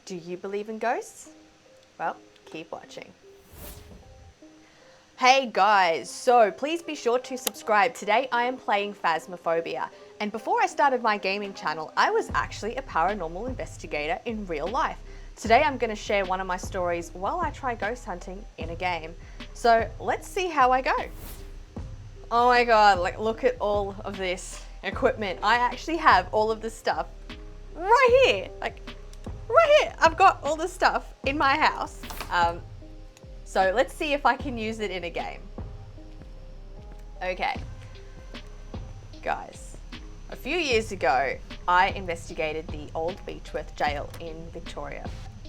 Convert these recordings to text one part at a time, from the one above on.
Do you believe in ghosts? Well, keep watching. Hey guys, so please be sure to subscribe. Today I am playing Phasmophobia, and before I started my gaming channel, I was actually a paranormal investigator in real life. Today I'm going to share one of my stories while I try ghost hunting in a game. So let's see how I go. Oh my god, like look at all of this equipment. I actually have all of this stuff right here, like right here. I've got all this stuff in my house. So let's see if I can use it in a game. Okay, guys, a few years ago, I investigated the old Beechworth jail in Victoria.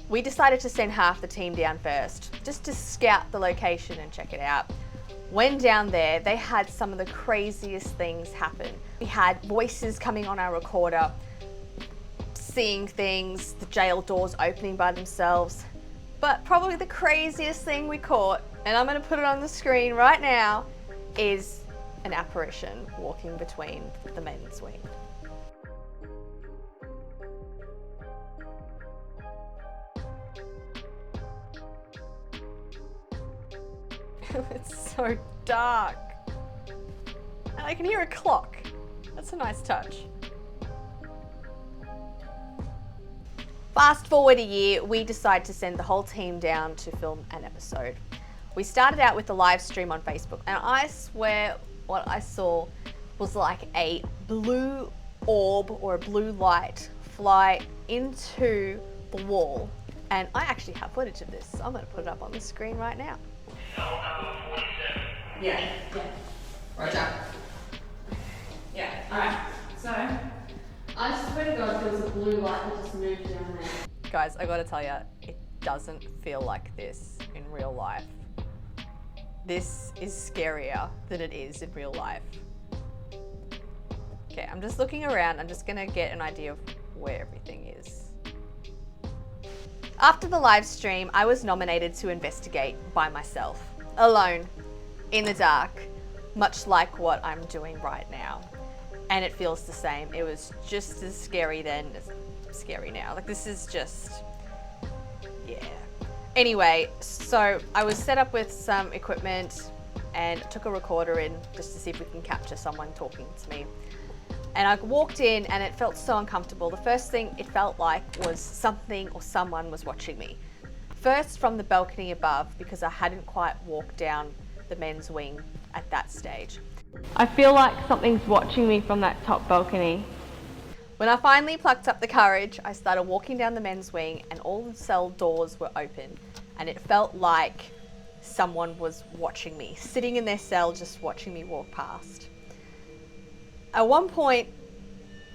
We decided to send half the team down first, just to scout the location and check it out. When down there, they had some of the craziest things happen. We had voices coming on our recorder, seeing things, the jail doors opening by themselves. But probably the craziest thing we caught, and I'm going to put it on the screen right now, is an apparition walking between the men's wing. It's so dark. And I can hear a clock. That's a nice touch. Fast forward a year, we decide to send the whole team down to film an episode. We started out with a live stream on Facebook, and I swear what I saw was like a blue orb or a blue light fly into the wall. And I actually have footage of this, so I'm going to put it up on the screen right now. Yeah. Roger. Yeah, alright. So, I swear to God there was a blue light that just moved down there. Guys, I gotta tell you, it doesn't feel like this in real life. This is scarier than it is in real life. Okay, I'm just looking around. I'm just gonna get an idea of where everything is. After the live stream, I was nominated to investigate by myself, alone, in the dark, much like what I'm doing right now. And it feels the same. It was just as scary then as scary now. Like this is just, yeah. Anyway, so I was set up with some equipment and took a recorder in just to see if we can capture someone talking to me. And I walked in and it felt so uncomfortable. The first thing it felt like was something or someone was watching me. First from the balcony above, because I hadn't quite walked down the men's wing at that stage. I feel like something's watching me from that top balcony. When I finally plucked up the courage, I started walking down the men's wing and all the cell doors were open, and it felt like someone was watching me, sitting in their cell just watching me walk past. At one point,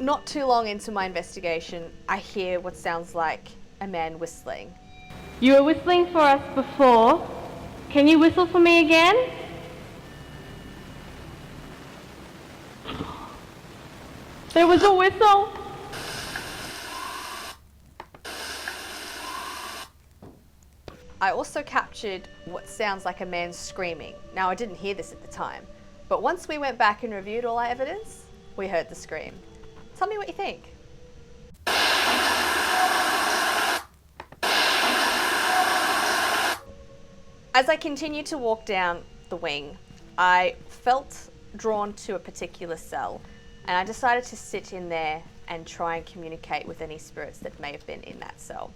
not too long into my investigation, I hear what sounds like a man whistling. You were whistling for us before. Can you whistle for me again? There was a whistle. I also captured what sounds like a man screaming. Now, I didn't hear this at the time, but once we went back and reviewed all our evidence, we heard the scream. Tell me what you think. As I continued to walk down the wing, I felt drawn to a particular cell, and I decided to sit in there and try and communicate with any spirits that may have been in that cell.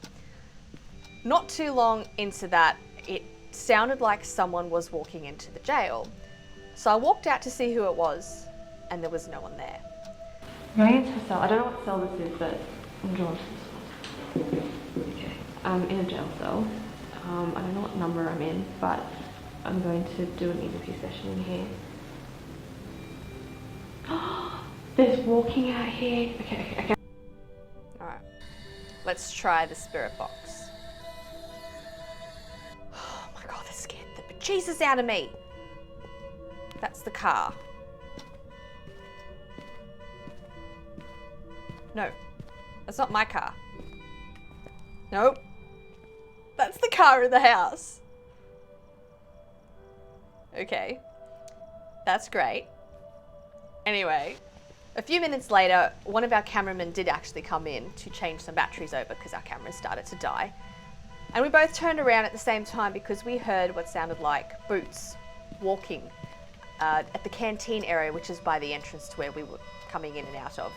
Not too long into that, it sounded like someone was walking into the jail. So I walked out to see who it was, and there was no one there. I'm going into a cell. I don't know what cell this is, but I'm drawn to this one. Okay. I'm in a jail cell. I don't know what number I'm in, but I'm going to do an EVP session in here. There's walking out here. Okay. Alright, let's try the spirit box. Oh my god, that scared the bejesus out of me. That's the car. No, that's not my car. Nope. That's the car in the house. Okay, that's great. Anyway, A few minutes later, one of our cameramen did actually come in to change some batteries over because our cameras started to die. And we both turned around at the same time because we heard what sounded like boots walking at the canteen area, which is by the entrance to where we were coming in and out of.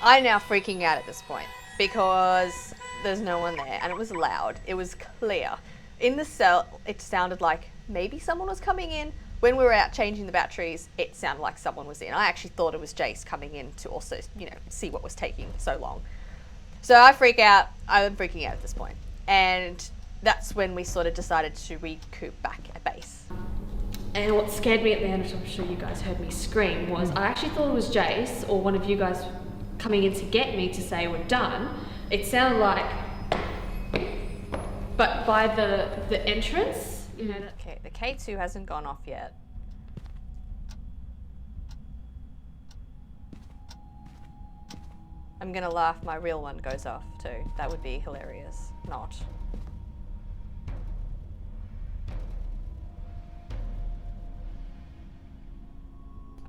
I'm now freaking out at this point because there's no one there and it was loud. It was clear. In the cell, it sounded like maybe someone was coming in. When we were out changing the batteries, it sounded like someone was in. I actually thought it was Jace coming in to also, see what was taking so long. So I freak out. I'm freaking out at this point. And that's when we sort of decided to recoup back at base. And what scared me at the end, which I'm sure you guys heard me scream, was I actually thought it was Jace or one of you guys coming in to get me to say we're done. It sounded like, but by the entrance, Okay, the K2 hasn't gone off yet. I'm gonna laugh, my real one goes off too. That would be hilarious. Not.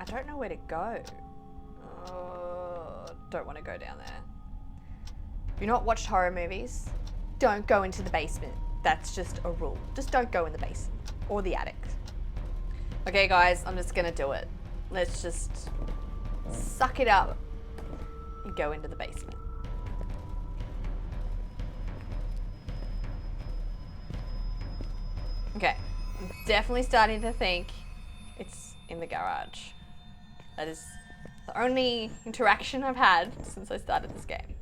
I don't know where to go. Don't want to go down there. If you've not watched horror movies, don't go into the basement. That's just a rule. Just don't go in the basement or the attic. Okay guys, I'm just gonna do it. Let's just suck it up and go into the basement. Okay, I'm definitely starting to think it's in the garage. That is the only interaction I've had since I started this game.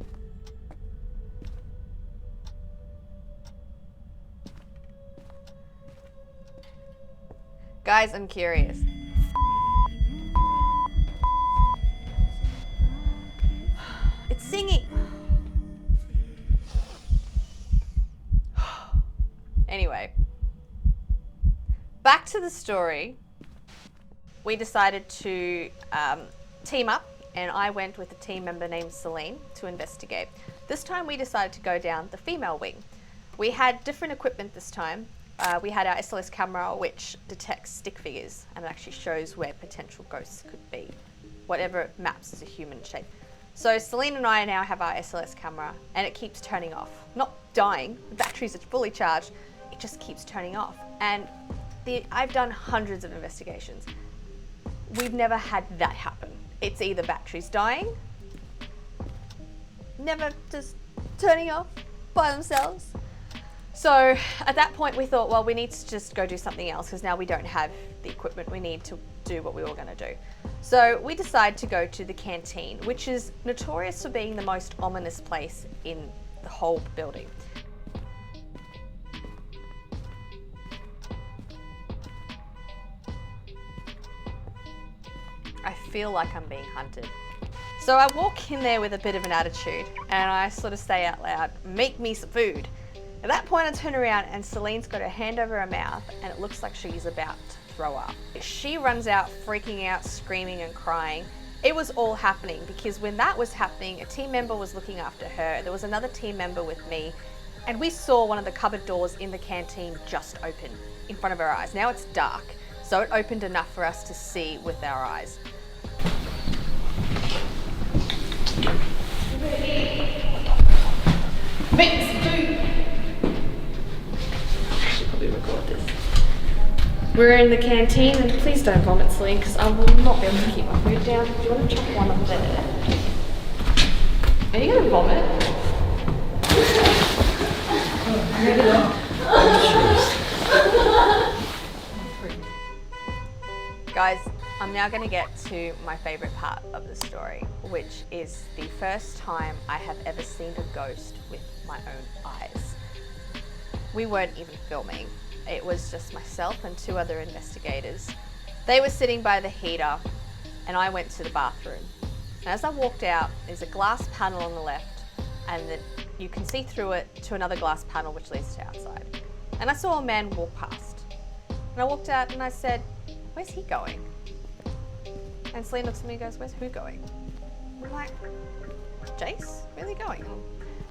Guys, I'm curious. It's singing. Anyway, back to the story. We decided to team up, and I went with a team member named Celine to investigate. This time we decided to go down the female wing. We had different equipment this time. We had our SLS camera, which detects stick figures and it actually shows where potential ghosts could be, whatever it maps as a human shape. So Celine and I now have our SLS camera and it keeps turning off. Not dying, the batteries are fully charged, it just keeps turning off. And I've done hundreds of investigations. We've never had that happen. It's either batteries dying, never just turning off by themselves. So at that point we thought, well, we need to just go do something else because now we don't have the equipment we need to do what we were going to do. So we decided to go to the canteen, which is notorious for being the most ominous place in the whole building. I feel like I'm being hunted. So I walk in there with a bit of an attitude and I sort of say out loud, make me some food. At that point I turn around and Celine's got her hand over her mouth and it looks like she's about to throw up. She runs out freaking out, screaming and crying. It was all happening because when that was happening, a team member was looking after her. There was another team member with me and we saw one of the cupboard doors in the canteen just open in front of our eyes. Now it's dark, so it opened enough for us to see with our eyes. Make some food. I should probably record this. We're in the canteen and please don't vomit, Celine, because I will not be able to keep my food down. Do you want to chuck one up there? Are you going to vomit? Guys, I'm now going to get to my favourite part of the story, which is the first time I have ever seen a ghost with my own eyes. We weren't even filming. It was just myself and two other investigators. They were sitting by the heater and I went to the bathroom. And as I walked out, there's a glass panel on the left and you can see through it to another glass panel which leads to outside. And I saw a man walk past. And I walked out and I said, where's he going? And Celine looks at me and goes, where's who going? I'm like, Jace, where are they going? And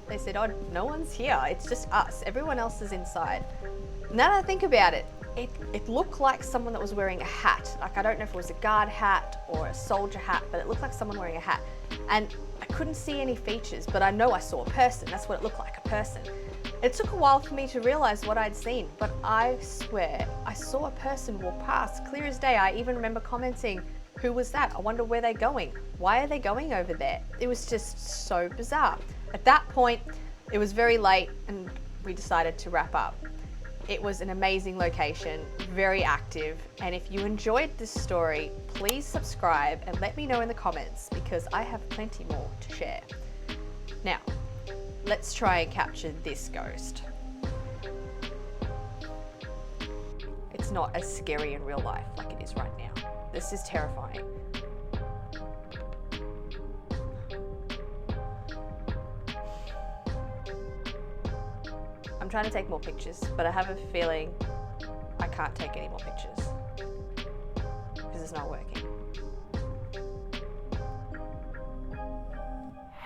they said, oh, no one's here. It's just us. Everyone else is inside. Now that I think about it, it looked like someone that was wearing a hat. Like, I don't know if it was a guard hat or a soldier hat, but it looked like someone wearing a hat. And I couldn't see any features, but I know I saw a person. That's what it looked like, a person. It took a while for me to realize what I'd seen, but I swear I saw a person walk past, clear as day. I even remember commenting, who was that? I wonder where they're going. Why are they going over there? It was just so bizarre. At that point, it was very late and we decided to wrap up. It was an amazing location, very active, and if you enjoyed this story, please subscribe and let me know in the comments because I have plenty more to share. Now, let's try and capture this ghost. It's not as scary in real life like it is right now. This is terrifying. I'm trying to take more pictures, but I have a feeling I can't take any more pictures because it's not working.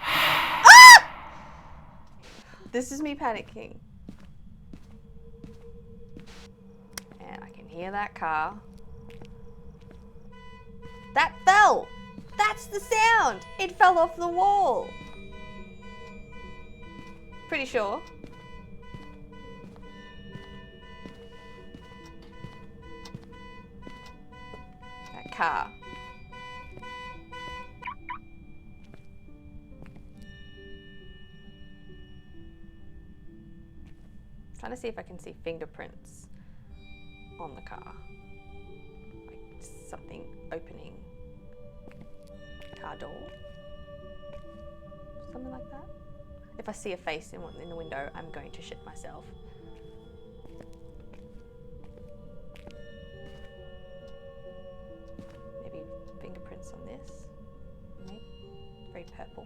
Ah! This is me panicking. And I can hear that car. That fell! That's the sound! It fell off the wall. Pretty sure. That car. Trying to see if I can see fingerprints on the car. Like something opening car door. Something like that. If I see a face in the window, I'm going to shit myself. Maybe fingerprints on this. Maybe. Very purple.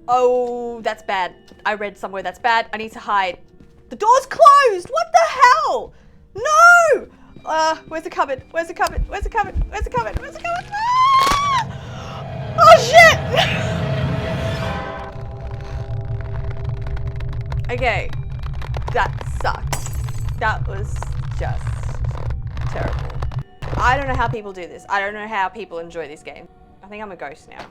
Oh, that's bad. I read somewhere that's bad. I need to hide. The door's closed! What the hell? No! Where's the cupboard? Where's the cupboard? Where's the cupboard? Where's the cupboard? Where's the cupboard? Ah! Oh shit! Okay. That sucked. That was just terrible. I don't know how people do this. I don't know how people enjoy this game. I think I'm a ghost now.